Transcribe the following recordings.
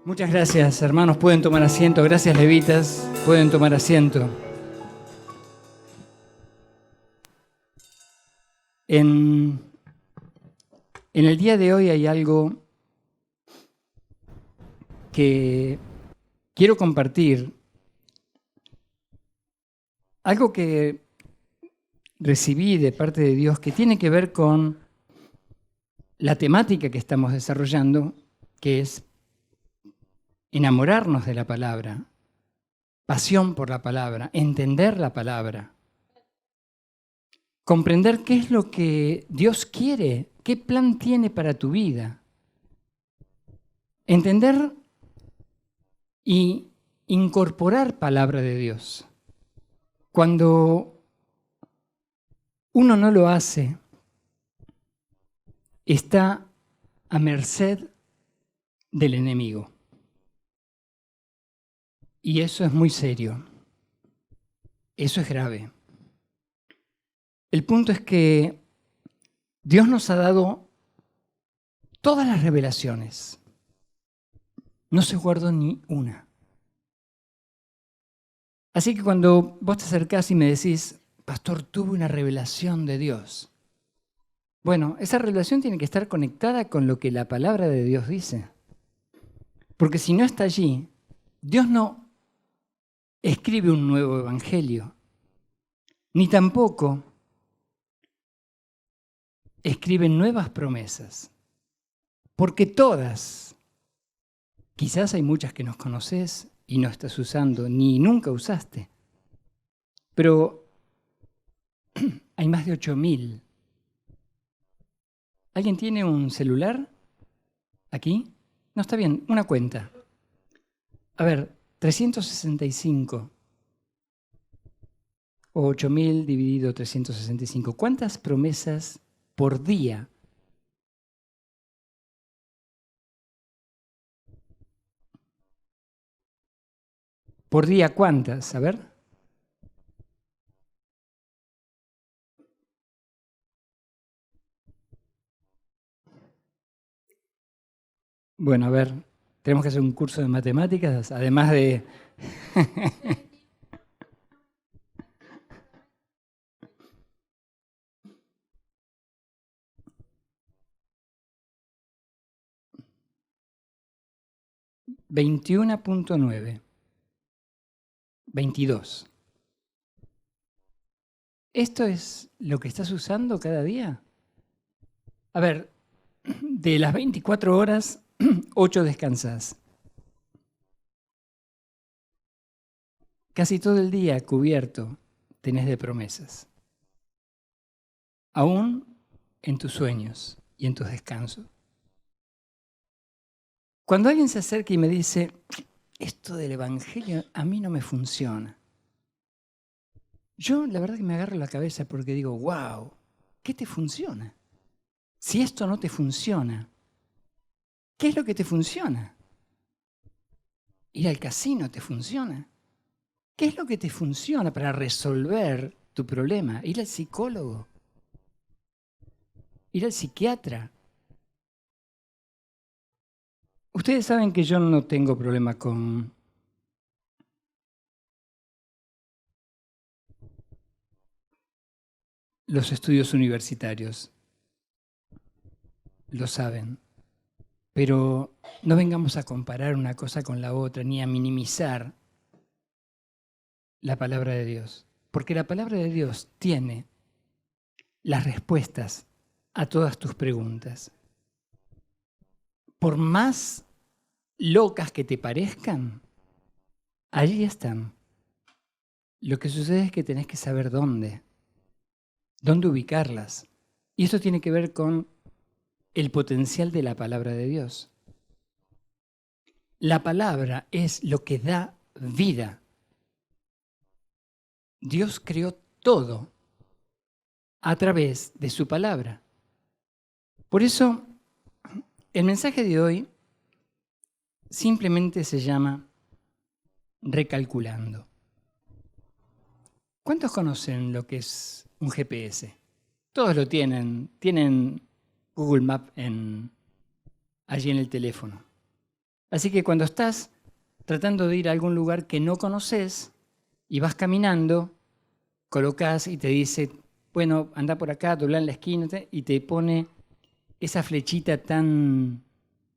Muchas gracias, hermanos. Pueden tomar asiento. Gracias, levitas. Pueden tomar asiento. En el día de hoy hay algo que quiero compartir. Algo que recibí de parte de Dios que tiene que ver con la temática que estamos desarrollando, que es enamorarnos de la palabra, pasión por la palabra, entender la palabra, comprender qué es lo que Dios quiere, qué plan tiene para tu vida, entender y incorporar palabra de Dios. Cuando uno no lo hace, está a merced del enemigo. Y eso es muy serio. Eso es grave. El punto es que Dios nos ha dado todas las revelaciones. No se guardó ni una. Así que cuando vos te acercás y me decís, pastor, tuve una revelación de Dios. Bueno, esa revelación tiene que estar conectada con lo que la palabra de Dios dice. Porque si no está allí, Dios no escribe un nuevo evangelio, ni tampoco escribe nuevas promesas. Porque todas, quizás hay muchas que no conoces y no estás usando, ni nunca usaste, pero hay más de 8.000. ¿Alguien tiene un celular aquí? No, está bien, una cuenta. A ver, 365 o 8.000 dividido 365. ¿Cuántas promesas por día? ¿Por día cuántas? A ver. Bueno, a ver, tenemos que hacer un curso de matemáticas, además de... ...21.9... 22. ¿Esto es lo que estás usando cada día? A ver, de las 24 horas, 8 descansas. Casi todo el día cubierto tenés de promesas. Aún en tus sueños y en tus descansos. Cuando alguien se acerca y me dice, esto del evangelio a mí no me funciona. Yo la verdad que me agarro la cabeza porque digo, wow, ¿qué te funciona? Si esto no te funciona, ¿qué es lo que te funciona? ¿Ir al casino te funciona? ¿Qué es lo que te funciona para resolver tu problema? ¿Ir al psicólogo? ¿Ir al psiquiatra? Ustedes saben que yo no tengo problema con los estudios universitarios. Lo saben. Pero no vengamos a comparar una cosa con la otra, ni a minimizar la palabra de Dios. Porque la palabra de Dios tiene las respuestas a todas tus preguntas. Por más locas que te parezcan, allí están. Lo que sucede es que tenés que saber dónde ubicarlas. Y eso tiene que ver con el potencial de la palabra de Dios. La palabra es lo que da vida. Dios creó todo a través de su palabra. Por eso, el mensaje de hoy simplemente se llama recalculando. ¿Cuántos conocen lo que es un GPS? Todos lo tienen. Tienen Google Maps allí en el teléfono. Así que cuando estás tratando de ir a algún lugar que no conoces y vas caminando, colocas y te dice, bueno, anda por acá, dobla en la esquina y te pone esa flechita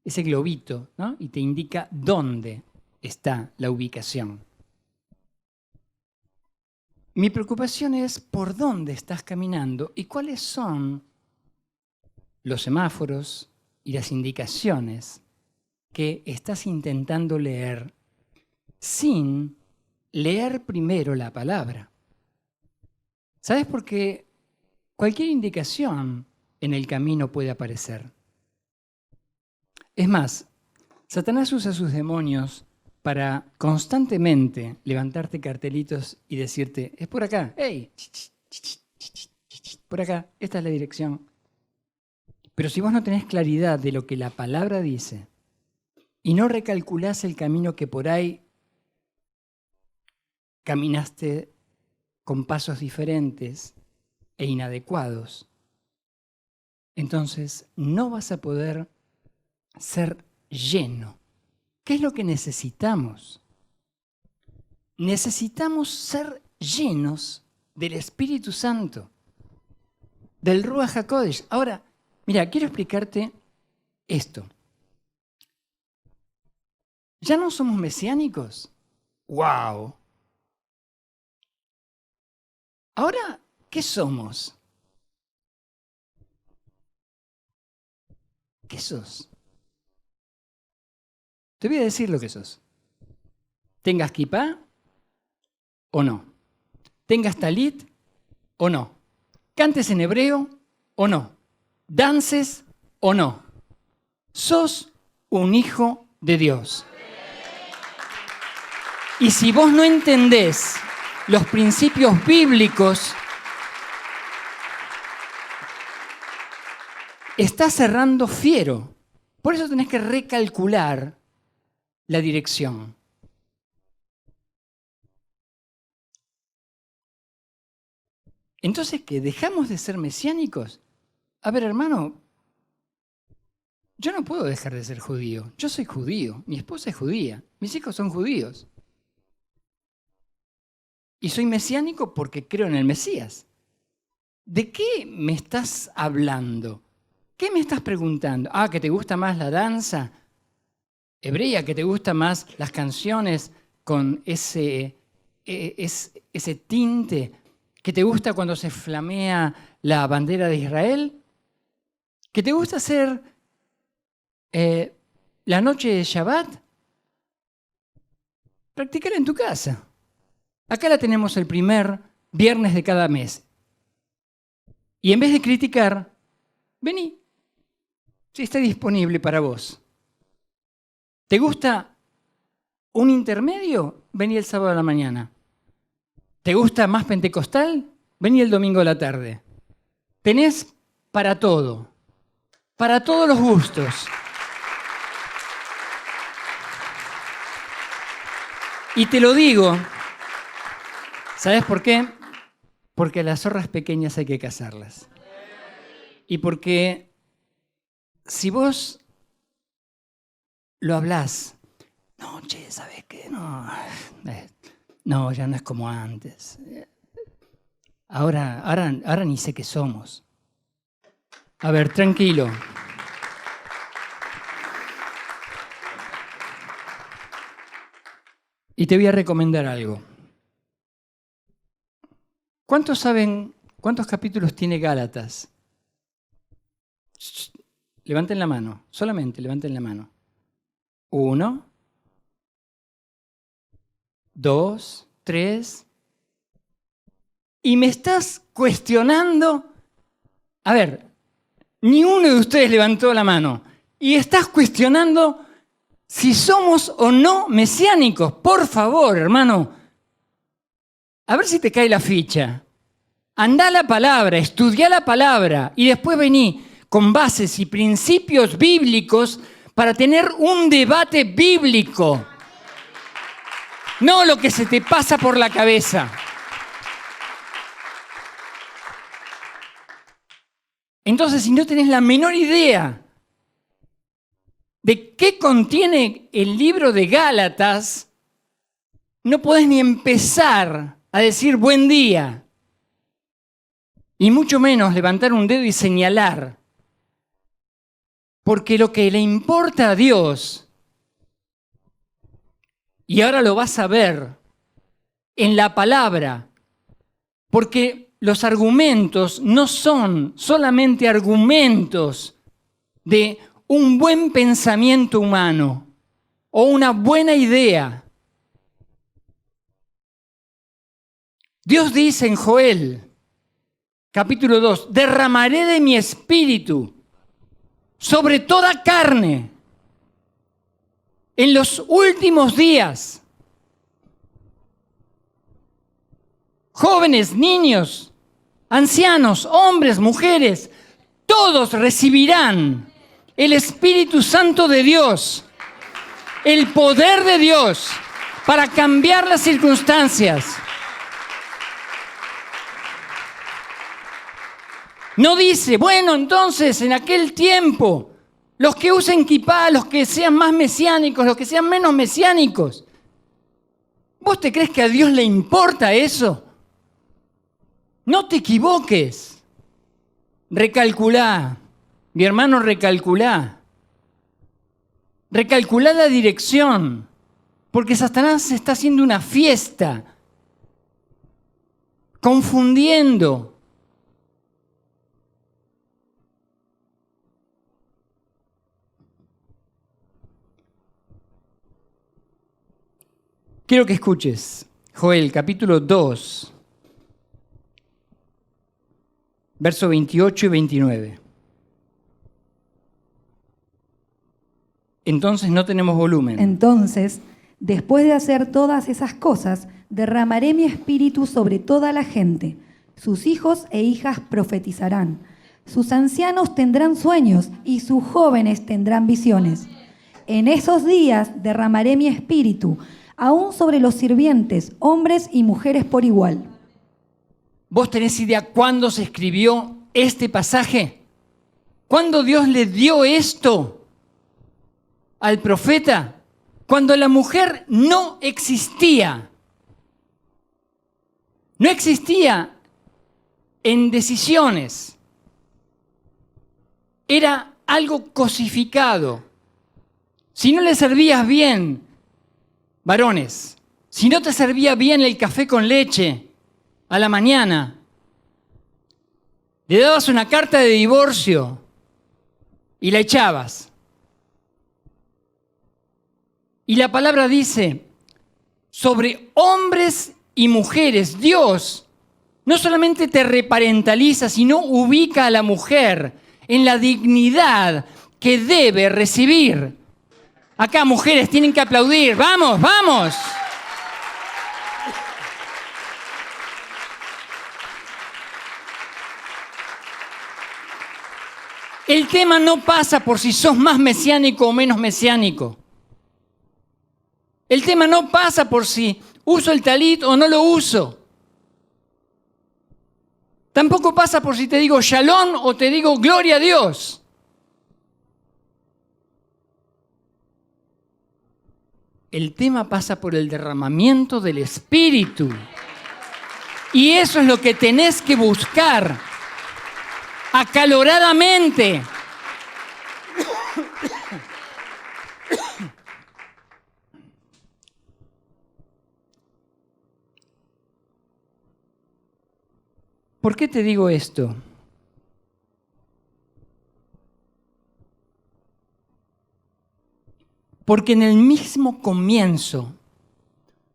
ese globito, ¿no? Y te indica dónde está la ubicación. Mi preocupación es por dónde estás caminando y cuáles son los semáforos y las indicaciones que estás intentando leer sin leer primero la palabra. ¿Sabes por qué? Cualquier indicación en el camino puede aparecer. Es más, Satanás usa sus demonios para constantemente levantarte cartelitos y decirte, es por acá, ¡hey! Por acá, esta es la dirección. Pero si vos no tenés claridad de lo que la palabra dice y no recalculás el camino que por ahí caminaste con pasos diferentes e inadecuados, entonces no vas a poder ser lleno. ¿Qué es lo que necesitamos? Necesitamos ser llenos del Espíritu Santo, del Ruach HaKodesh. Ahora, mira, quiero explicarte esto. ¿Ya no somos mesiánicos? ¡Wow! Ahora, ¿qué somos? ¿Qué sos? Te voy a decir lo que sos. ¿Tengas kipá o no? ¿Tengas talit o no? ¿Cantes en hebreo o no? ¿Dances o no? Sos un hijo de Dios. Y si vos no entendés los principios bíblicos, estás cerrando fiero. Por eso tenés que recalcular la dirección. Entonces, ¿qué? ¿Dejamos de ser mesiánicos? A ver, hermano, yo no puedo dejar de ser judío. Yo soy judío, mi esposa es judía, mis hijos son judíos. Y soy mesiánico porque creo en el Mesías. ¿De qué me estás hablando? ¿Qué me estás preguntando? Ah, ¿que te gusta más la danza hebrea? ¿Que te gustan más las canciones con ese tinte? ¿Que te gusta cuando se flamea la bandera de Israel? ¿Que te gusta hacer la noche de Shabbat? Practícala en tu casa. Acá la tenemos el primer viernes de cada mes. Y en vez de criticar, vení, si está disponible para vos. ¿Te gusta un intermedio? Vení el sábado a la mañana. ¿Te gusta más pentecostal? Vení el domingo a la tarde. Tenés para todo, para todos los gustos. Y te lo digo, ¿sabes por qué? Porque a las zorras pequeñas hay que cazarlas. Y porque si vos lo hablás, no, che, ¿sabes qué? No, ya no es como antes. Ahora ni sé qué somos. A ver, tranquilo. Y te voy a recomendar algo. ¿Cuántos saben cuántos capítulos tiene Gálatas? Levanten la mano, solamente levanten la mano. 1, 2, 3. Y me estás cuestionando. A ver, ni uno de ustedes levantó la mano. Y estás cuestionando si somos o no mesiánicos. Por favor, hermano. A ver si te cae la ficha. Andá a la palabra, estudiá la palabra y después vení con bases y principios bíblicos para tener un debate bíblico. No lo que se te pasa por la cabeza. Entonces, si no tenés la menor idea de qué contiene el libro de Gálatas, no podés ni empezar a decir buen día, y mucho menos levantar un dedo y señalar. Porque lo que le importa a Dios, y ahora lo vas a ver en la palabra, porque los argumentos no son solamente argumentos de un buen pensamiento humano o una buena idea. Dios dice en Joel, capítulo 2, derramaré de mi espíritu sobre toda carne en los últimos días. Jóvenes, niños, ancianos, hombres, mujeres, todos recibirán el Espíritu Santo de Dios, el poder de Dios para cambiar las circunstancias. No dice, bueno, entonces en aquel tiempo, los que usen kipá, los que sean más mesiánicos, los que sean menos mesiánicos. ¿Vos te crees que a Dios le importa eso? No te equivoques. Recalculá, mi hermano, recalculá. Recalculá la dirección, porque Satanás está haciendo una fiesta, confundiendo. Quiero que escuches Joel, capítulo 2, versos 28 y 29. Entonces no tenemos volumen. Entonces, después de hacer todas esas cosas, derramaré mi espíritu sobre toda la gente. Sus hijos e hijas profetizarán. Sus ancianos tendrán sueños y sus jóvenes tendrán visiones. En esos días derramaré mi espíritu, aún sobre los sirvientes, hombres y mujeres por igual. ¿Vos tenés idea cuándo se escribió este pasaje? ¿Cuándo Dios le dio esto al profeta? Cuando la mujer no existía. No existía en decisiones. Era algo cosificado. Si no le servías bien, varones, si no te servía bien el café con leche a la mañana, le dabas una carta de divorcio y la echabas. Y la palabra dice, sobre hombres y mujeres, Dios no solamente te reparentaliza, sino ubica a la mujer en la dignidad que debe recibir. Acá mujeres tienen que aplaudir. ¡Vamos, vamos! El tema no pasa por si sos más mesiánico o menos mesiánico. El tema no pasa por si uso el talit o no lo uso. Tampoco pasa por si te digo shalom o te digo gloria a Dios. El tema pasa por el derramamiento del Espíritu. Y eso es lo que tenés que buscar acaloradamente. ¿Por qué te digo esto? Porque en el mismo comienzo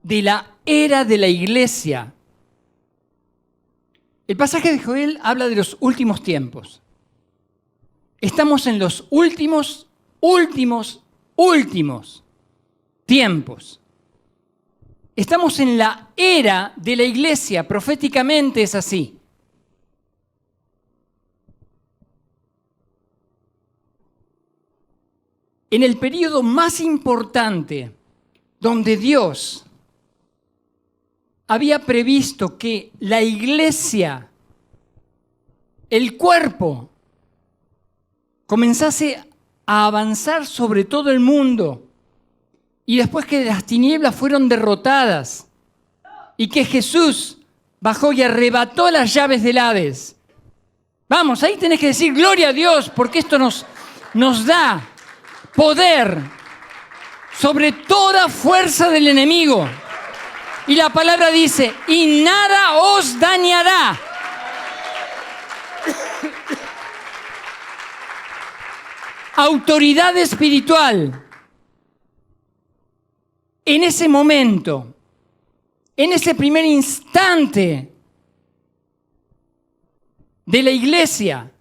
de la era de la iglesia, el pasaje de Joel habla de los últimos tiempos. Estamos en los últimos tiempos. Estamos en la era de la iglesia, proféticamente es así. En el periodo más importante donde Dios había previsto que la iglesia, el cuerpo, comenzase a avanzar sobre todo el mundo. Y después que las tinieblas fueron derrotadas y que Jesús bajó y arrebató las llaves del Hades. Vamos, ahí tenés que decir gloria a Dios, porque esto nos da poder sobre toda fuerza del enemigo. Y la palabra dice, y nada os dañará. Autoridad espiritual. En ese momento, en ese primer instante de la iglesia,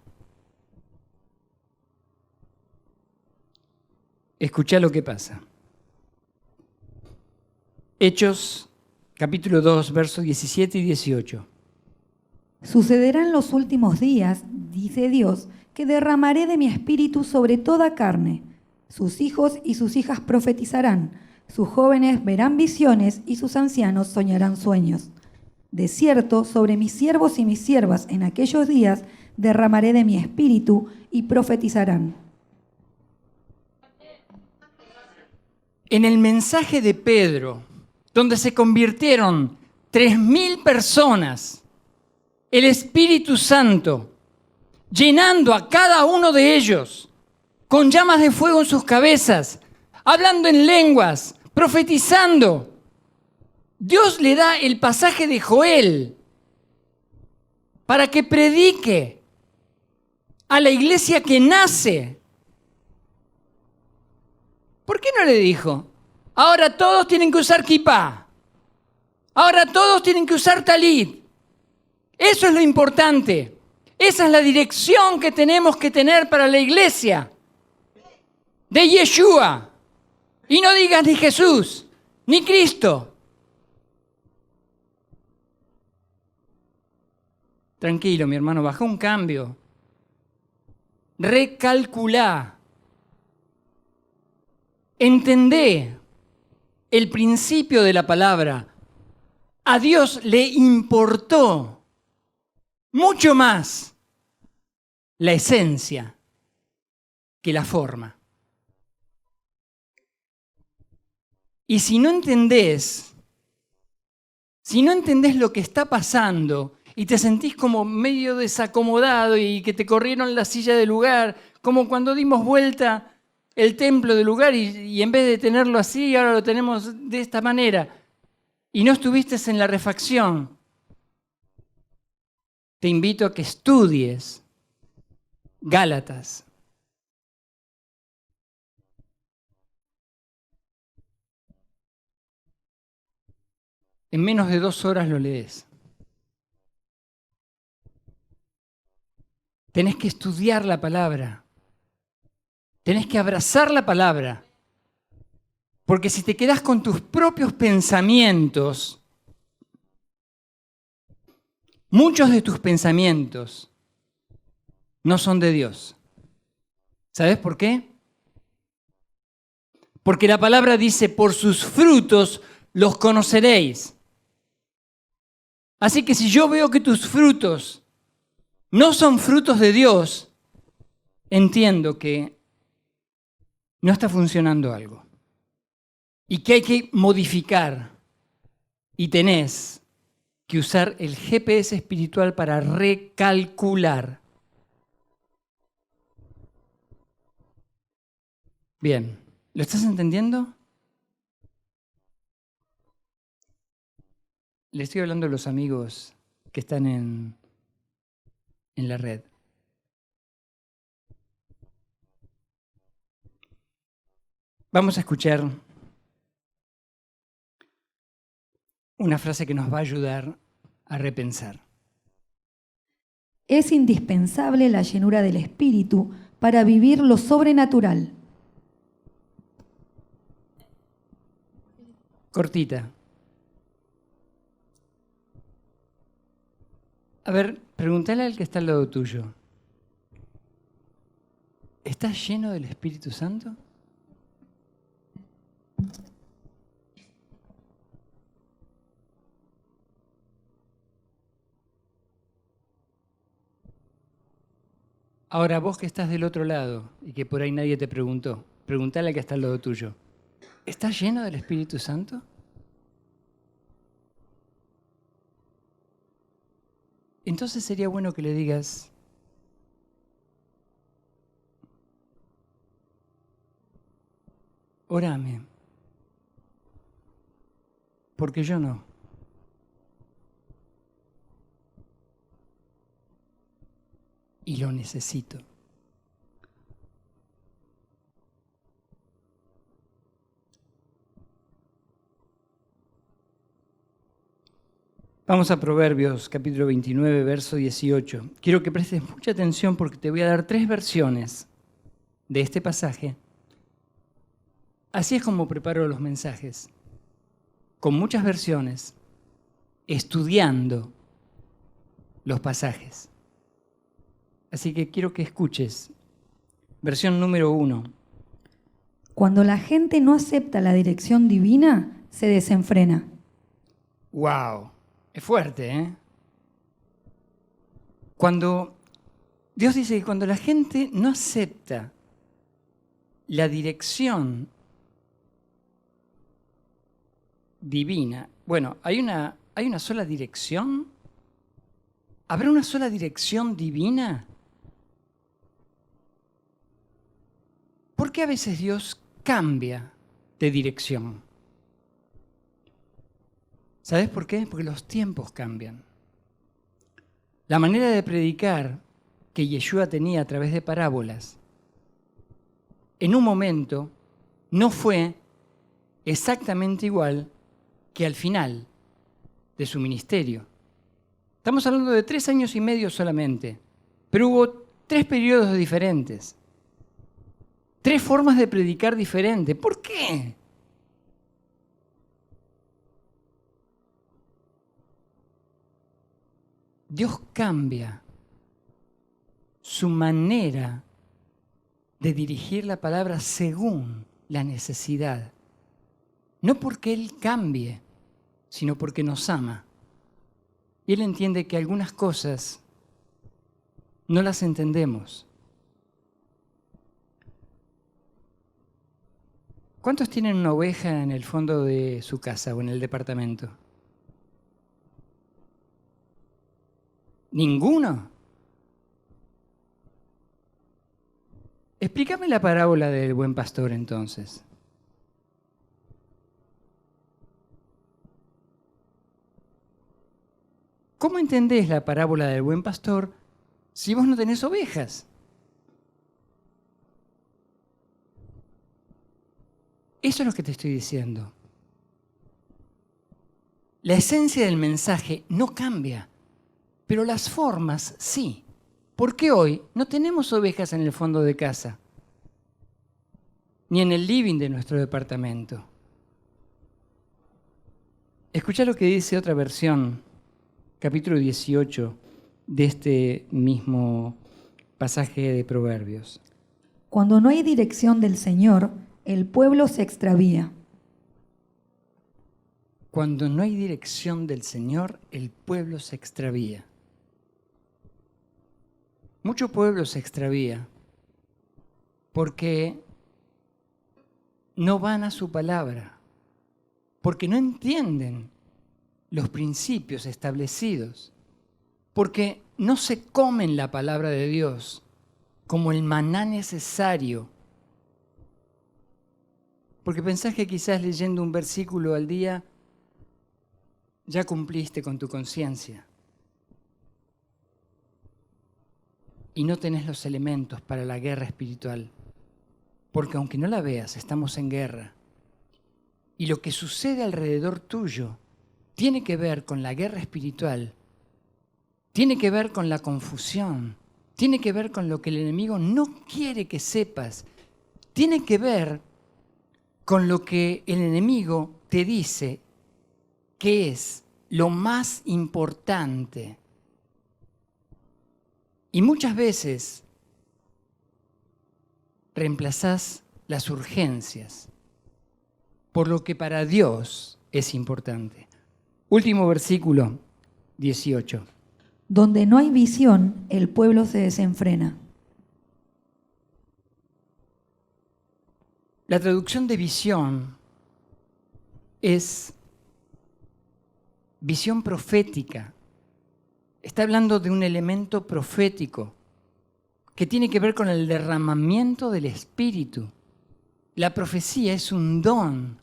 escuchá lo que pasa. Hechos, capítulo 2, versos 17 y 18. Sucederán los últimos días, dice Dios, que derramaré de mi espíritu sobre toda carne. Sus hijos y sus hijas profetizarán, sus jóvenes verán visiones y sus ancianos soñarán sueños. De cierto, sobre mis siervos y mis siervas en aquellos días derramaré de mi espíritu y profetizarán. En el mensaje de Pedro, donde se convirtieron 3.000 personas, el Espíritu Santo, llenando a cada uno de ellos, con llamas de fuego en sus cabezas, hablando en lenguas, profetizando. Dios le da el pasaje de Joel para que predique a la iglesia que nace. ¿Por qué no le dijo? Ahora todos tienen que usar kipá. Ahora todos tienen que usar talit. Eso es lo importante. Esa es la dirección que tenemos que tener para la iglesia de Yeshua. Y no digas ni Jesús, ni Cristo. Tranquilo, mi hermano, baja un cambio. Recalculá. Entendé el principio de la palabra. A Dios le importó mucho más la esencia que la forma. Y si no entendés lo que está pasando y te sentís como medio desacomodado y que te corrieron la silla del lugar, como cuando dimos vuelta el templo del lugar y en vez de tenerlo así, ahora lo tenemos de esta manera, y no estuviste en la refacción, te invito a que estudies Gálatas. En menos de 2 horas lo lees. Tenés que estudiar la palabra. Tenés que abrazar la palabra. Porque si te quedás con tus propios pensamientos, muchos de tus pensamientos no son de Dios. ¿Sabes por qué? Porque la palabra dice, por sus frutos los conoceréis. Así que si yo veo que tus frutos no son frutos de Dios, entiendo que no está funcionando algo y que hay que modificar y tenés que usar el GPS espiritual para recalcular. Bien, ¿lo estás entendiendo? Le estoy hablando a los amigos que están en la red. Vamos a escuchar una frase que nos va a ayudar a repensar. Es indispensable la llenura del Espíritu para vivir lo sobrenatural. Cortita. A ver, pregúntale al que está al lado tuyo. ¿Estás lleno del Espíritu Santo? Ahora, vos que estás del otro lado y que por ahí nadie te preguntó, preguntale al que está al lado tuyo. ¿Estás lleno del Espíritu Santo? Entonces sería bueno que le digas, orame, porque yo no. Y lo necesito. Vamos a Proverbios, capítulo 29, verso 18. Quiero que prestes mucha atención porque te voy a dar 3 versiones de este pasaje. Así es como preparo los mensajes, con muchas versiones, estudiando los pasajes. Así que quiero que escuches. Versión número 1. Cuando la gente no acepta la dirección divina, se desenfrena. ¡Wow! Es fuerte, ¿eh? Cuando Dios dice que cuando la gente no acepta la dirección divina, bueno, ¿hay una sola dirección? ¿Habrá una sola dirección divina? ¿Por qué a veces Dios cambia de dirección? ¿Sabes por qué? Porque los tiempos cambian. La manera de predicar que Yeshua tenía a través de parábolas, en un momento no fue exactamente igual que al final de su ministerio. Estamos hablando de 3 años y medio solamente, pero hubo 3 periodos diferentes, 3 formas de predicar diferentes. ¿Por qué? Dios cambia su manera de dirigir la palabra según la necesidad. No porque Él cambie, sino porque nos ama. Y Él entiende que algunas cosas no las entendemos. ¿Cuántos tienen una oveja en el fondo de su casa o en el departamento? ¿Ninguno? Explícame la parábola del buen pastor entonces. ¿Cómo entendés la parábola del buen pastor si vos no tenés ovejas? Eso es lo que te estoy diciendo. La esencia del mensaje no cambia, pero las formas sí. ¿Por qué hoy no tenemos ovejas en el fondo de casa? Ni en el living de nuestro departamento. Escucha lo que dice otra versión, capítulo 18 de este mismo pasaje de Proverbios. Cuando no hay dirección del Señor, el pueblo se extravía. Cuando no hay dirección del Señor, el pueblo se extravía. Mucho pueblo se extravía porque no van a su palabra, porque no entienden los principios establecidos, porque no se comen la palabra de Dios como el maná necesario. Porque pensás que quizás leyendo un versículo al día ya cumpliste con tu conciencia. Y no tenés los elementos para la guerra espiritual. Porque aunque no la veas, estamos en guerra. Y lo que sucede alrededor tuyo tiene que ver con la guerra espiritual, tiene que ver con la confusión, tiene que ver con lo que el enemigo no quiere que sepas, tiene que ver con lo que el enemigo te dice que es lo más importante. Y muchas veces reemplazás las urgencias por lo que para Dios es importante. Último versículo, 18. Donde no hay visión, el pueblo se desenfrena. La traducción de visión es visión profética. Está hablando de un elemento profético que tiene que ver con el derramamiento del Espíritu. La profecía es un don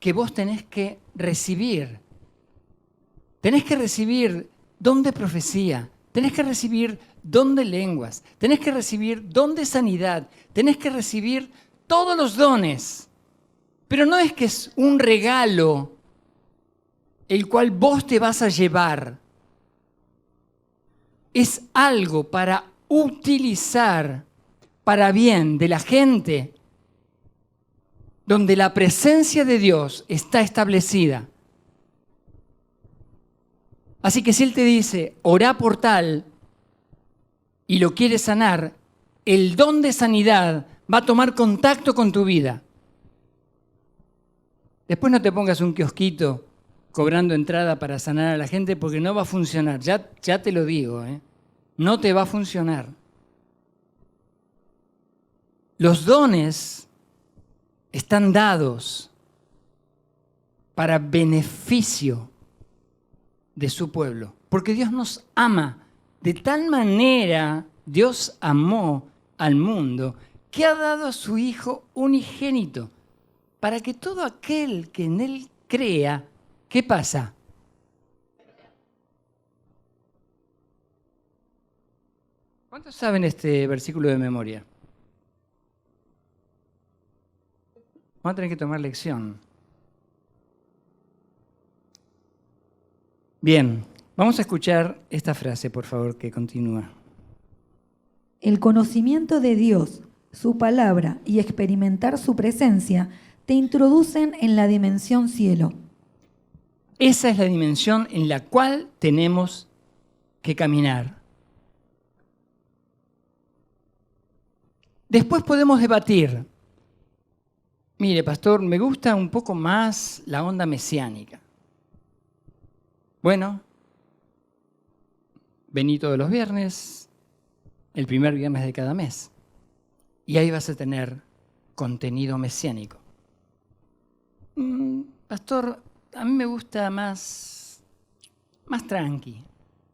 que vos tenés que recibir. Tenés que recibir don de profecía, tenés que recibir don de lenguas, tenés que recibir don de sanidad, tenés que recibir todos los dones. Pero no es que es un regalo el cual vos te vas a llevar. Es algo para utilizar para bien de la gente, donde la presencia de Dios está establecida. Así que si Él te dice, orá por tal, y lo quiere sanar, el don de sanidad va a tomar contacto con tu vida. Después no te pongas un kiosquito cobrando entrada para sanar a la gente porque no va a funcionar. Ya te lo digo, no te va a funcionar. Los dones están dados para beneficio de su pueblo, porque Dios nos ama. De tal manera Dios amó al mundo que ha dado a su Hijo unigénito para que todo aquel que en Él crea, ¿qué pasa? ¿Cuántos saben este versículo de memoria? Vamos a tener que tomar lección. Bien, vamos a escuchar esta frase, por favor, que continúa. El conocimiento de Dios, su palabra y experimentar su presencia te introducen en la dimensión cielo. Esa es la dimensión en la cual tenemos que caminar. Después podemos debatir. Mire, pastor, me gusta un poco más la onda mesiánica. Bueno, vení todos los viernes, el primer viernes de cada mes. Y ahí vas a tener contenido mesiánico. Pastor, a mí me gusta más tranqui.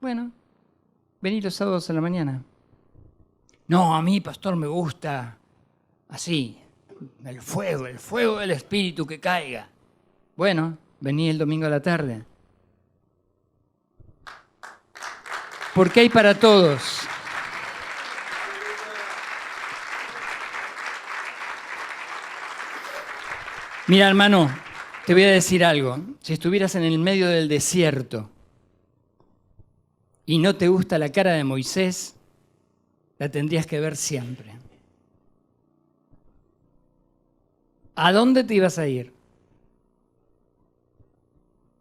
Bueno, vení los sábados a la mañana. No, a mí, pastor, me gusta así, el fuego del Espíritu que caiga. Bueno, vení el domingo a la tarde. Porque hay para todos. Mira, hermano, te voy a decir algo. Si estuvieras en el medio del desierto y no te gusta la cara de Moisés, la tendrías que ver siempre. ¿A dónde te ibas a ir?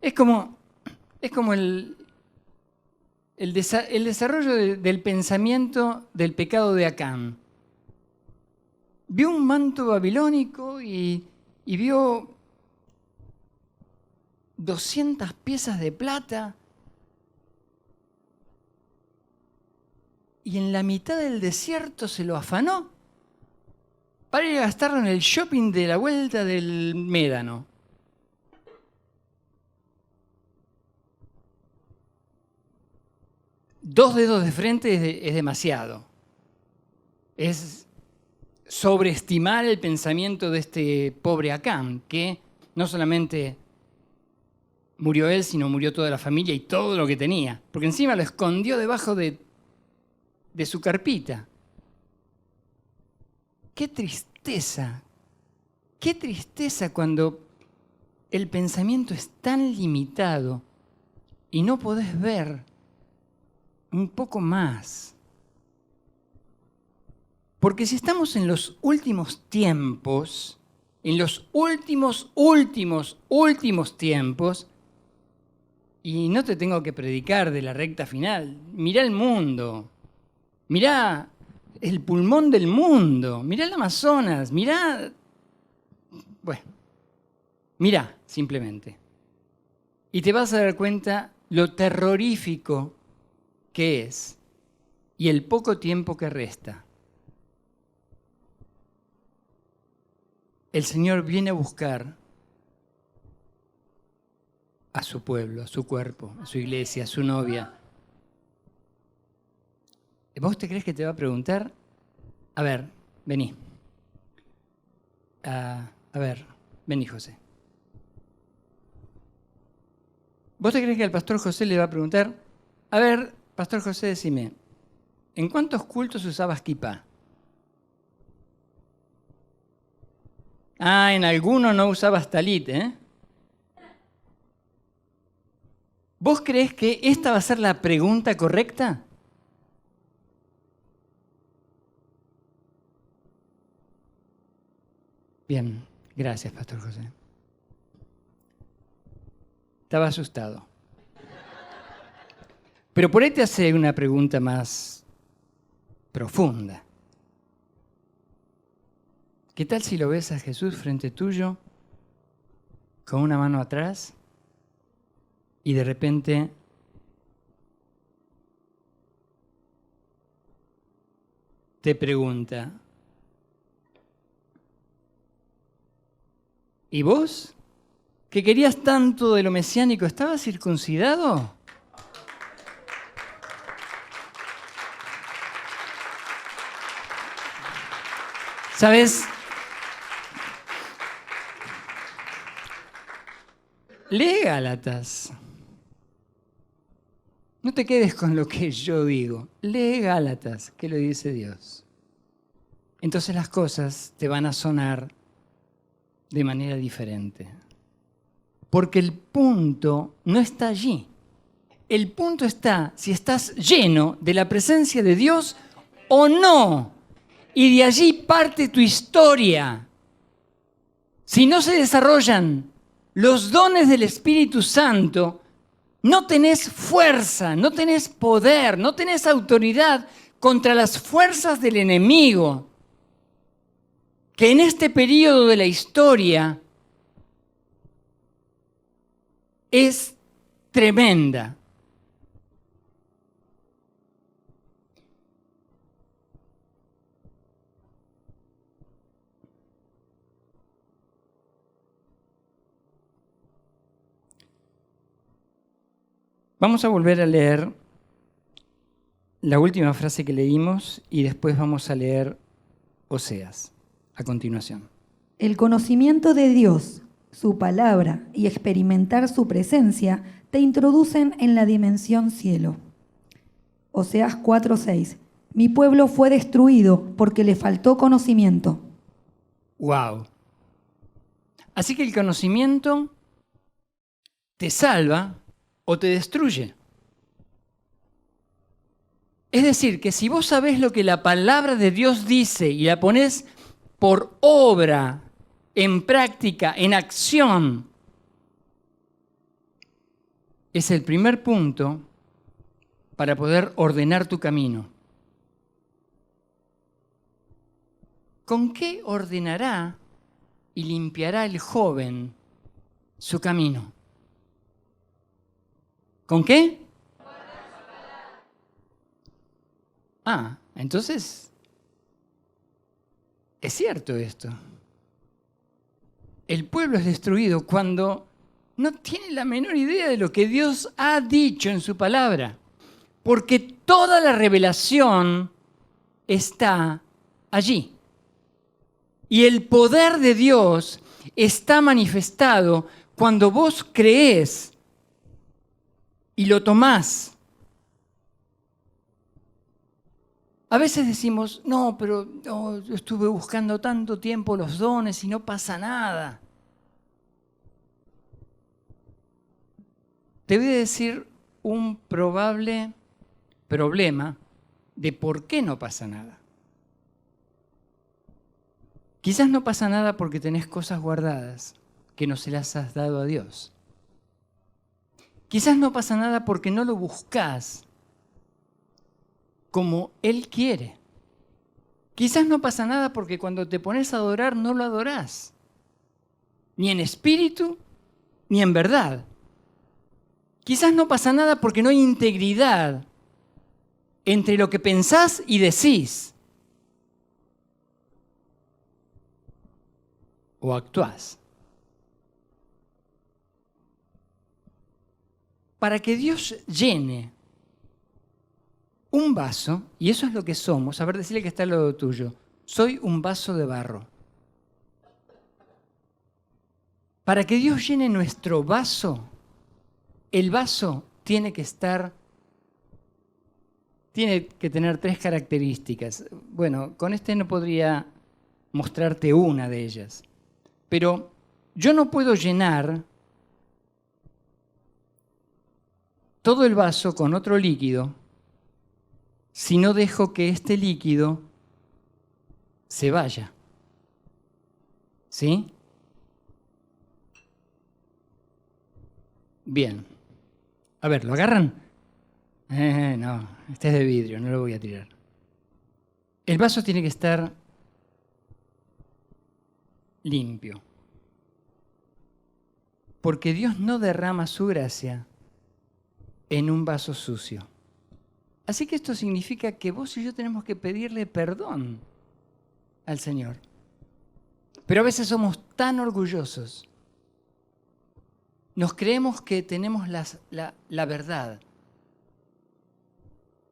Es como el desarrollo del pensamiento del pecado de Acán. Vio un manto babilónico y vio 200 piezas de plata y en la mitad del desierto se lo afanó para ir a gastarlo en el shopping de la vuelta del Médano. Dos dedos de frente es demasiado. Es sobreestimar el pensamiento de este pobre Acán, que no solamente murió él, sino murió toda la familia y todo lo que tenía. Porque encima lo escondió debajo de su carpita. Qué tristeza cuando el pensamiento es tan limitado y no podés ver un poco más. Porque si estamos en los últimos tiempos, en los últimos tiempos, y no te tengo que predicar de la recta final, mirá el mundo, mirá el pulmón del mundo, mirá el Amazonas, mirá simplemente. Y te vas a dar cuenta lo terrorífico que es y el poco tiempo que resta. el Señor viene a buscar a su pueblo, a su cuerpo, a su iglesia, a su novia. ¿Vos te crees que te va a preguntar? A ver, vení. A ver, vení, José. ¿Vos te crees que al pastor José le va a preguntar? A ver, pastor José, decime, ¿en cuántos cultos usabas kipá? Ah, en alguno no usabas talit, ¿eh? ¿Vos creés que esta va a ser la pregunta correcta? Bien, gracias, pastor José. Estaba asustado. Pero por ahí te hace una pregunta más profunda. ¿Qué tal si lo ves a Jesús frente tuyo, con una mano atrás, y de repente te pregunta, ¿y vos? ¿Que querías tanto de lo mesiánico, estabas circuncidado? ¿Sabes? Lee Gálatas. No te quedes con lo que yo digo. Lee Gálatas, ¿qué lo dice Dios? Entonces las cosas te van a sonar de manera diferente. Porque el punto no está allí. El punto está si estás lleno de la presencia de Dios o no. Y de allí parte tu historia. Si no se desarrollan los dones del Espíritu Santo, no tenés fuerza, no tenés poder, no tenés autoridad contra las fuerzas del enemigo, que en este periodo de la historia es tremenda. Vamos a volver a leer la última frase que leímos y después vamos a leer Oseas a continuación. El conocimiento de Dios, su palabra y experimentar su presencia te introducen en la dimensión cielo. Oseas 4:6. Mi pueblo fue destruido porque le faltó conocimiento. ¡Wow! Así que el conocimiento te salva o te destruye. Es decir, que si vos sabés lo que la palabra de Dios dice y la ponés por obra, en práctica, en acción, es el primer punto para poder ordenar tu camino. ¿Con qué ordenará y limpiará el joven su camino? ¿Con qué? Ah, entonces, es cierto esto. El pueblo es destruido cuando no tiene la menor idea de lo que Dios ha dicho en su palabra, porque toda la revelación está allí. Y el poder de Dios está manifestado cuando vos creés y lo tomás. A veces decimos, no, pero yo estuve buscando tanto tiempo los dones y no pasa nada. Te voy a decir un probable problema de por qué no pasa nada. Quizás no pasa nada porque tenés cosas guardadas que no se las has dado a Dios. Quizás no pasa nada porque no lo buscás como Él quiere. Quizás no pasa nada porque cuando te pones a adorar no lo adorás, ni en espíritu ni en verdad. Quizás no pasa nada porque no hay integridad entre lo que pensás y decís. o actuás. Para que Dios llene un vaso, y eso es lo que somos, a ver, decirle que está al lado tuyo, soy un vaso de barro. Para que Dios llene nuestro vaso, el vaso tiene que tener 3 características. Bueno, con este no podría mostrarte una de ellas, pero yo no puedo llenar todo el vaso con otro líquido si no dejo que este líquido se vaya. ¿Sí? Bien. A ver, ¿lo agarran? No, este es de vidrio, no lo voy a tirar. El vaso tiene que estar limpio. Porque Dios no derrama su gracia en un vaso sucio. Así que esto significa que vos y yo tenemos que pedirle perdón al Señor. Pero a veces somos tan orgullosos. Nos creemos que tenemos la verdad.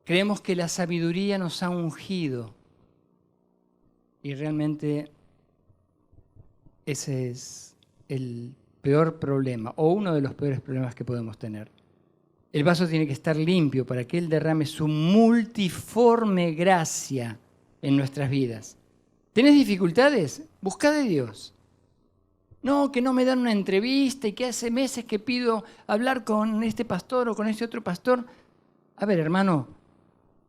Creemos que la sabiduría nos ha ungido. Y realmente ese es el peor problema, o uno de los peores problemas que podemos tener. El vaso tiene que estar limpio para que Él derrame su multiforme gracia en nuestras vidas. ¿Tenés dificultades? Busca de Dios. No, que no me dan una entrevista y que hace meses que pido hablar con este pastor o con este otro pastor. A ver, hermano,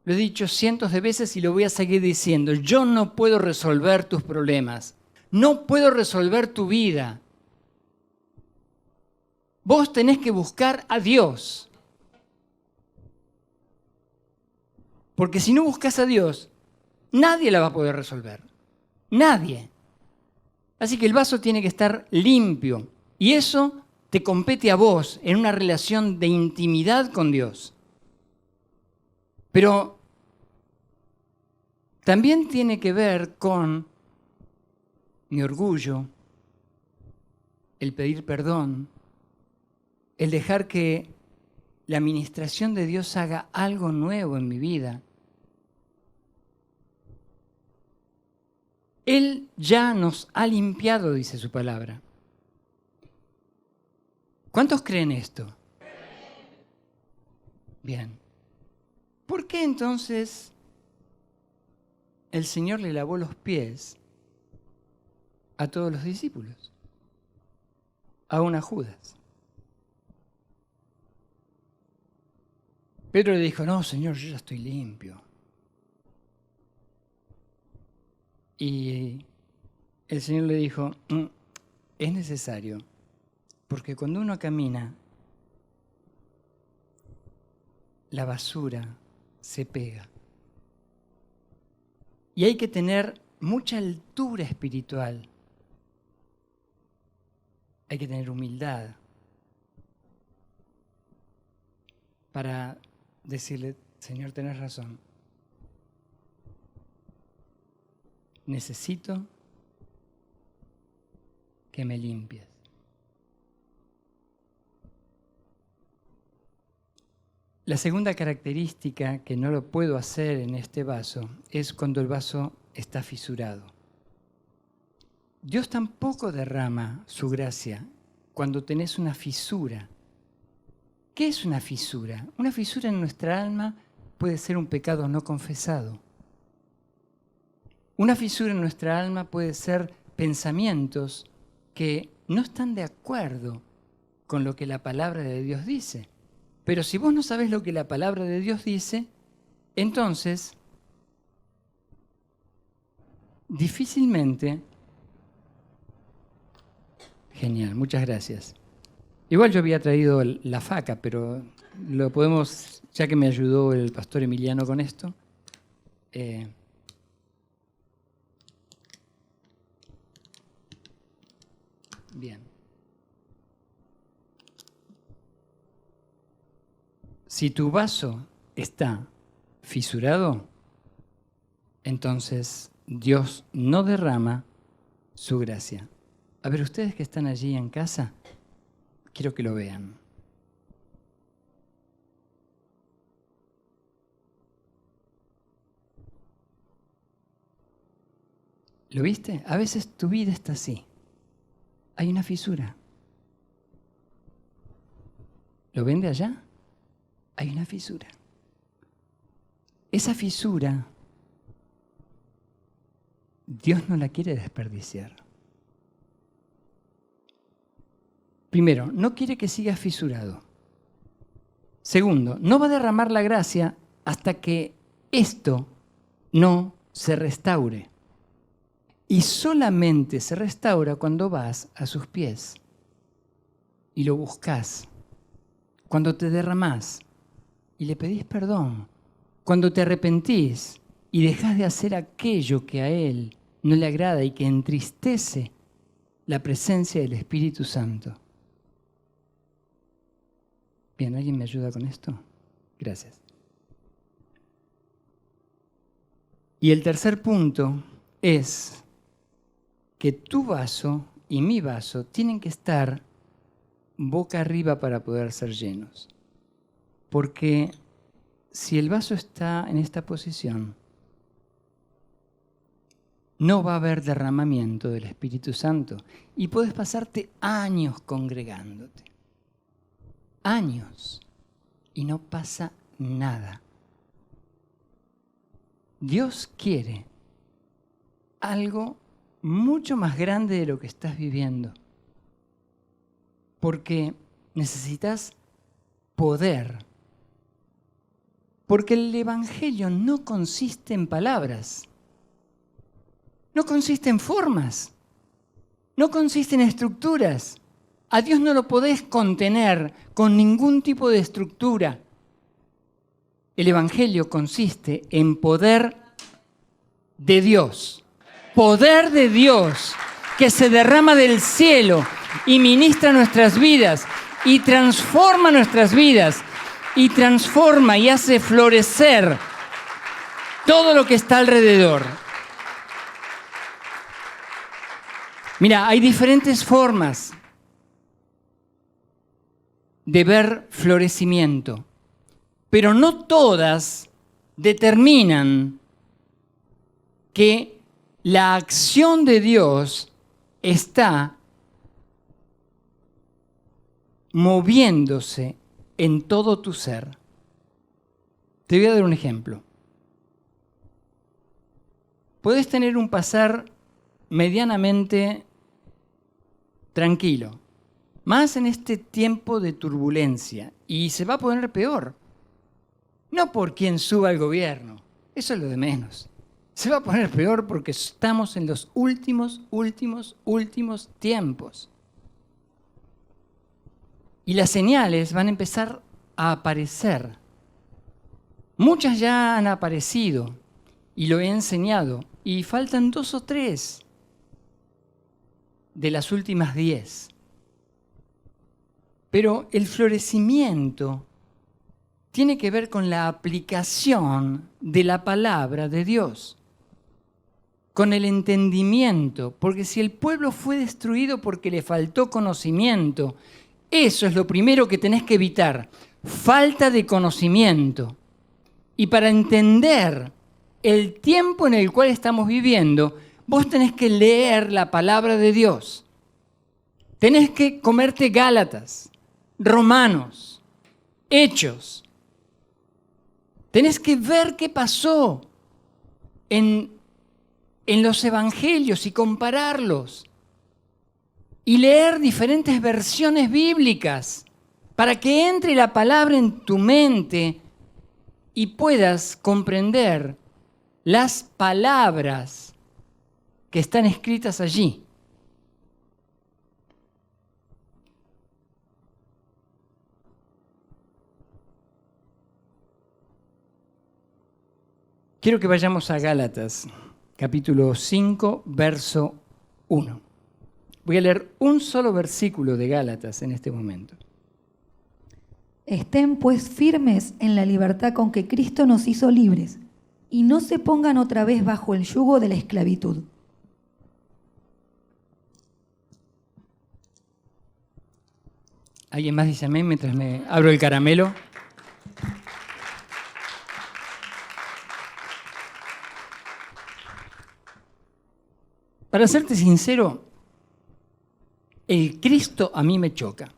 lo he dicho cientos de veces y lo voy a seguir diciendo. Yo no puedo resolver tus problemas. No puedo resolver tu vida. Vos tenés que buscar a Dios. Porque si no buscas a Dios, nadie la va a poder resolver. Nadie. Así que el vaso tiene que estar limpio. Y eso te compete a vos en una relación de intimidad con Dios. Pero también tiene que ver con mi orgullo, el pedir perdón, el dejar que la administración de Dios haga algo nuevo en mi vida. Él ya nos ha limpiado, dice su palabra. ¿Cuántos creen esto? Bien. ¿Por qué entonces el Señor le lavó los pies a todos los discípulos? Aún a Judas. Pedro le dijo, no, Señor, yo ya estoy limpio. Y el Señor le dijo, es necesario, porque cuando uno camina, la basura se pega. Y hay que tener mucha altura espiritual. Hay que tener humildad para decirle, Señor, tenés razón. Necesito que me limpies. La segunda característica que no lo puedo hacer en este vaso es cuando el vaso está fisurado. Dios tampoco derrama su gracia cuando tenés una fisura. ¿Qué es una fisura? Una fisura en nuestra alma puede ser un pecado no confesado. Una fisura en nuestra alma puede ser pensamientos que no están de acuerdo con lo que la palabra de Dios dice. Pero si vos no sabés lo que la palabra de Dios dice, entonces difícilmente... Genial, muchas gracias. Igual yo había traído la faca, pero lo podemos, ya que me ayudó el pastor Emiliano con esto. Bien. Si tu vaso está fisurado, entonces Dios no derrama su gracia. A ver, ustedes que están allí en casa, quiero que lo vean. ¿Lo viste? A veces tu vida está así. Hay una fisura. ¿Lo ven de allá? Hay una fisura. Esa fisura, Dios no la quiere desperdiciar. Primero, no quiere que sigas fisurado. Segundo, no va a derramar la gracia hasta que esto no se restaure. Y solamente se restaura cuando vas a sus pies y lo buscas. Cuando te derramás y le pedís perdón. Cuando te arrepentís y dejás de hacer aquello que a Él no le agrada y que entristece la presencia del Espíritu Santo. Bien, ¿alguien me ayuda con esto? Gracias. Y el tercer punto es que tu vaso y mi vaso tienen que estar boca arriba para poder ser llenos. Porque si el vaso está en esta posición, no va a haber derramamiento del Espíritu Santo. Y puedes pasarte años congregándote. Años. Y no pasa nada. Dios quiere algo mucho más grande de lo que estás viviendo. Porque necesitas poder. Porque el Evangelio no consiste en palabras. No consiste en formas. No consiste en estructuras. A Dios no lo podés contener con ningún tipo de estructura. El Evangelio consiste en poder de Dios. Poder de Dios que se derrama del cielo y ministra nuestras vidas y transforma nuestras vidas y transforma y hace florecer todo lo que está alrededor. Mira, hay diferentes formas de ver florecimiento, pero no todas determinan que la acción de Dios está moviéndose en todo tu ser. Te voy a dar un ejemplo. Puedes tener un pasar medianamente tranquilo, más en este tiempo de turbulencia, y se va a poner peor. No por quien suba el gobierno, eso es lo de menos. Se va a poner peor porque estamos en los últimos tiempos. Y las señales van a empezar a aparecer. Muchas ya han aparecido y lo he enseñado. Y faltan 2 o 3 de las últimas 10. Pero el florecimiento tiene que ver con la aplicación de la palabra de Dios. Con el entendimiento. Porque si el pueblo fue destruido porque le faltó conocimiento, eso es lo primero que tenés que evitar. Falta de conocimiento. Y para entender el tiempo en el cual estamos viviendo, vos tenés que leer la palabra de Dios. Tenés que comerte Gálatas, Romanos, Hechos. Tenés que ver qué pasó en los evangelios y compararlos. Y leer diferentes versiones bíblicas para que entre la palabra en tu mente y puedas comprender las palabras que están escritas allí. Quiero que vayamos a Gálatas, capítulo 5, verso 1. Voy a leer un solo versículo de Gálatas en este momento. Estén pues firmes en la libertad con que Cristo nos hizo libres, y no se pongan otra vez bajo el yugo de la esclavitud. ¿Alguien más dice amén mientras me abro el caramelo? Para serte sincero, el Cristo a mí me choca.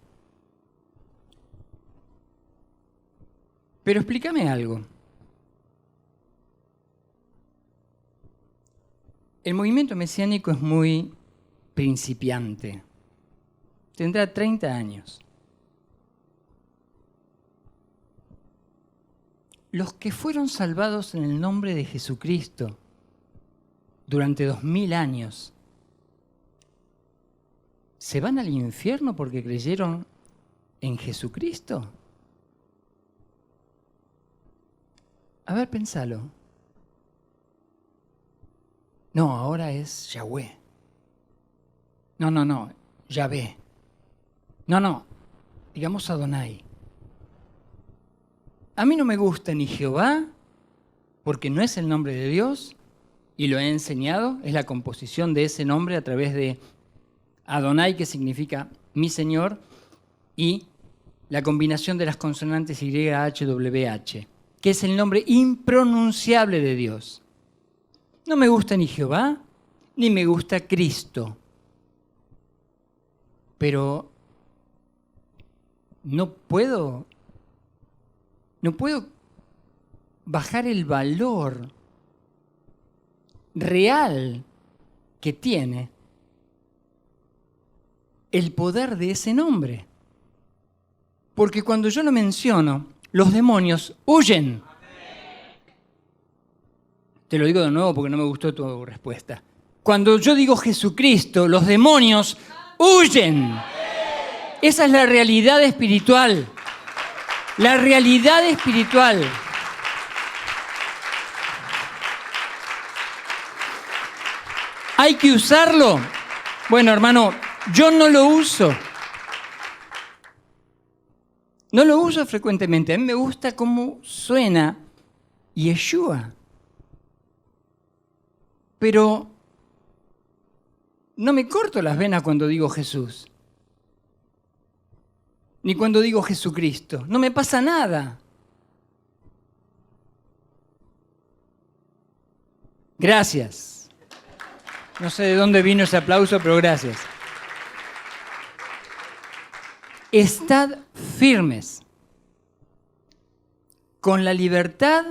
Pero explícame algo. El movimiento mesiánico es muy principiante. Tendrá 30 años. Los que fueron salvados en el nombre de Jesucristo durante 2000 años, ¿se van al infierno porque creyeron en Jesucristo? A ver, pensalo. No, ahora es Yahweh. No, Yahvé. No, digamos Adonai. A mí no me gusta ni Jehová, porque no es el nombre de Dios, y lo he enseñado, es la composición de ese nombre a través de Adonai, que significa mi Señor, y la combinación de las consonantes YHWH, que es el nombre impronunciable de Dios. No me gusta ni Jehová, ni me gusta Cristo. Pero no puedo bajar el valor real que tiene el poder de ese nombre. Porque cuando yo lo menciono, los demonios huyen. Te lo digo de nuevo porque no me gustó tu respuesta. Cuando yo digo Jesucristo, los demonios huyen. Esa es la realidad espiritual. La realidad espiritual. ¿Hay que usarlo? Bueno, hermano, yo no lo uso. No lo uso frecuentemente. A mí me gusta cómo suena Yeshua. Pero no me corto las venas cuando digo Jesús. Ni cuando digo Jesucristo. No me pasa nada. Gracias. No sé de dónde vino ese aplauso, pero gracias. Estad firmes con la libertad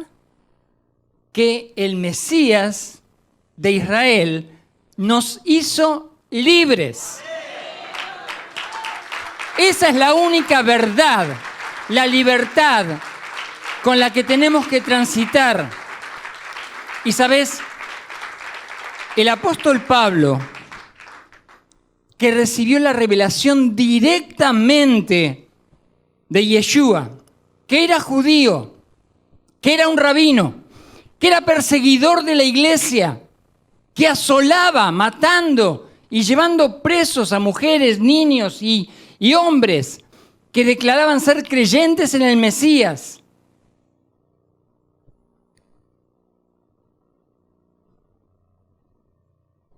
que el Mesías de Israel nos hizo libres. Esa es la única verdad, la libertad con la que tenemos que transitar. Y sabes, el apóstol Pablo, que recibió la revelación directamente de Yeshua, que era judío, que era un rabino, que era perseguidor de la iglesia, que asolaba, matando y llevando presos a mujeres, niños y hombres que declaraban ser creyentes en el Mesías.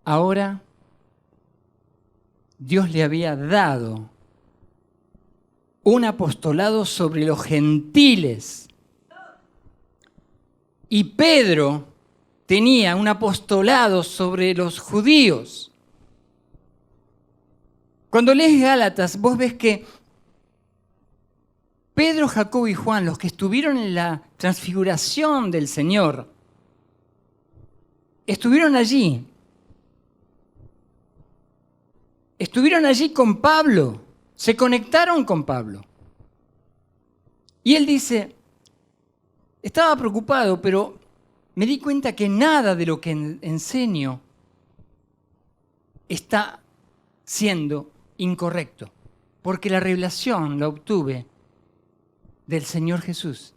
Ahora, Dios le había dado un apostolado sobre los gentiles. Y Pedro tenía un apostolado sobre los judíos. Cuando lees Gálatas, vos ves que Pedro, Jacobo y Juan, los que estuvieron en la transfiguración del Señor, estuvieron allí. Estuvieron allí con Pablo, se conectaron con Pablo. Y él dice, estaba preocupado, pero me di cuenta que nada de lo que enseño está siendo incorrecto, porque la revelación la obtuve del Señor Jesús,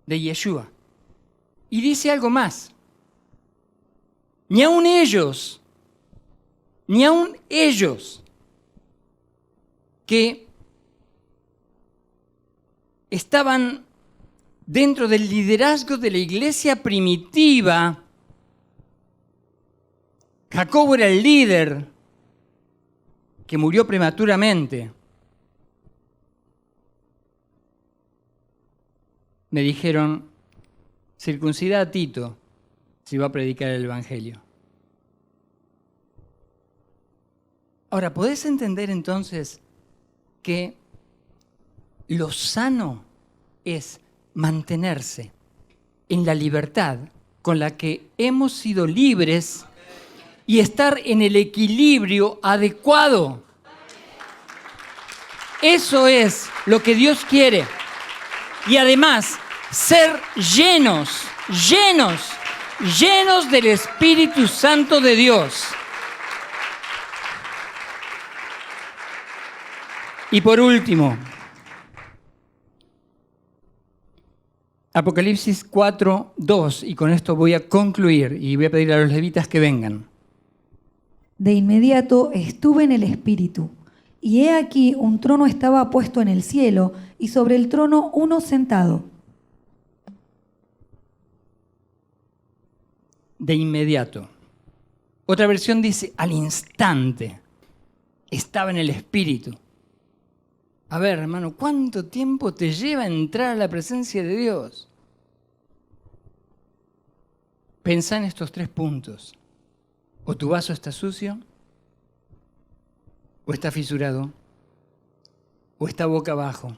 de Yeshua. Y dice algo más, ni aun ellos que estaban dentro del liderazgo de la iglesia primitiva. Jacobo era el líder que murió prematuramente. me dijeron, circuncida a Tito si va a predicar el Evangelio. Ahora, ¿podés entender entonces que lo sano es mantenerse en la libertad con la que hemos sido libres y estar en el equilibrio adecuado? Eso es lo que Dios quiere. Y además, ser llenos del Espíritu Santo de Dios. Y por último, Apocalipsis 4:2, y con esto voy a concluir y voy a pedir a los levitas que vengan. De inmediato estuve en el Espíritu, y he aquí un trono estaba puesto en el cielo, y sobre el trono uno sentado. De inmediato. Otra versión dice, al instante, estaba en el Espíritu. A ver, hermano, ¿cuánto tiempo te lleva a entrar a la presencia de Dios? Pensá en estos 3 puntos. O tu vaso está sucio, o está fisurado, o está boca abajo,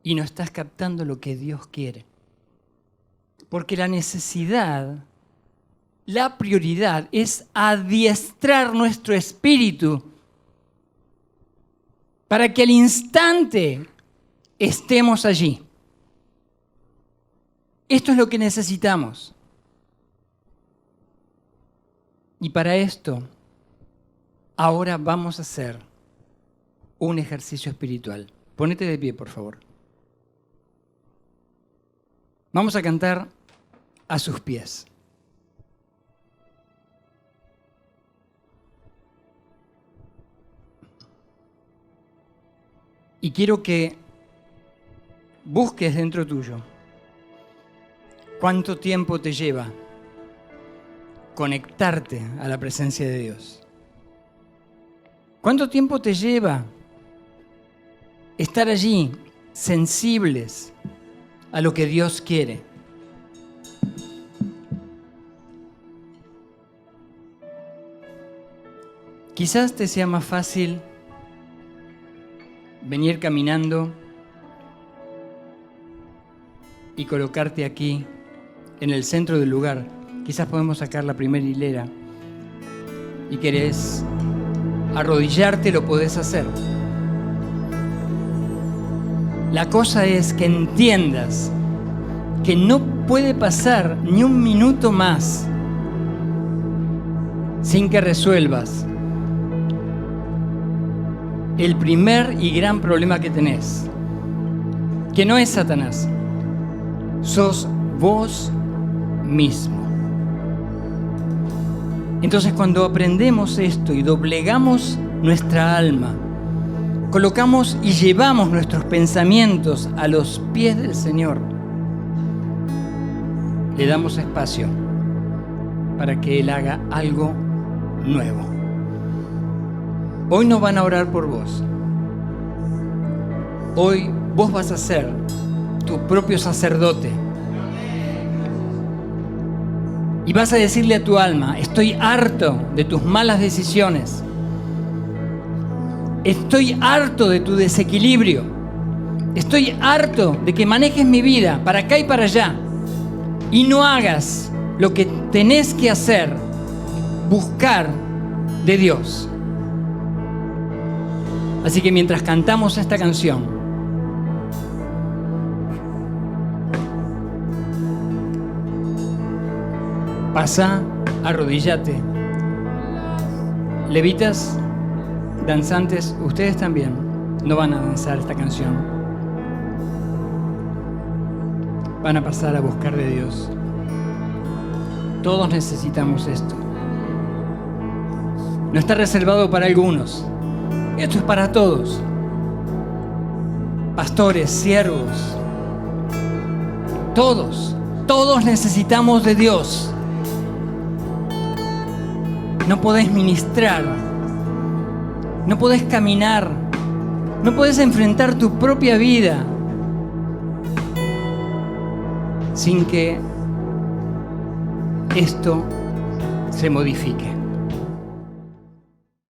y no estás captando lo que Dios quiere. Porque la necesidad, la prioridad es adiestrar nuestro espíritu para que al instante estemos allí. Esto es lo que necesitamos. Y para esto, ahora vamos a hacer un ejercicio espiritual. Ponete de pie, por favor. Vamos a cantar a sus pies. Y quiero que busques dentro tuyo cuánto tiempo te lleva conectarte a la presencia de Dios. ¿Cuánto tiempo te lleva estar allí, sensibles a lo que Dios quiere? Quizás te sea más fácil venir caminando y colocarte aquí, en el centro del lugar. Quizás podemos sacar la primera hilera y querés arrodillarte, lo podés hacer. La cosa es que entiendas que no puede pasar ni un minuto más sin que resuelvas el primer y gran problema que tenés, que no es Satanás, sos vos mismo. Entonces, cuando aprendemos esto y doblegamos nuestra alma, colocamos y llevamos nuestros pensamientos a los pies del Señor, le damos espacio para que Él haga algo nuevo. Hoy no van a orar por vos. Hoy vos vas a ser tu propio sacerdote. Y vas a decirle a tu alma, estoy harto de tus malas decisiones. Estoy harto de tu desequilibrio. Estoy harto de que manejes mi vida para acá y para allá. Y no hagas lo que tenés que hacer, buscar de Dios. Así que mientras cantamos esta canción, pasá, arrodíllate. Levitas, danzantes, ustedes también no van a danzar esta canción. Van a pasar a buscar de Dios. Todos necesitamos esto. No está reservado para algunos. Esto es para todos. Pastores, siervos, todos necesitamos de Dios. No podés ministrar, no podés caminar, no podés enfrentar tu propia vida sin que esto se modifique.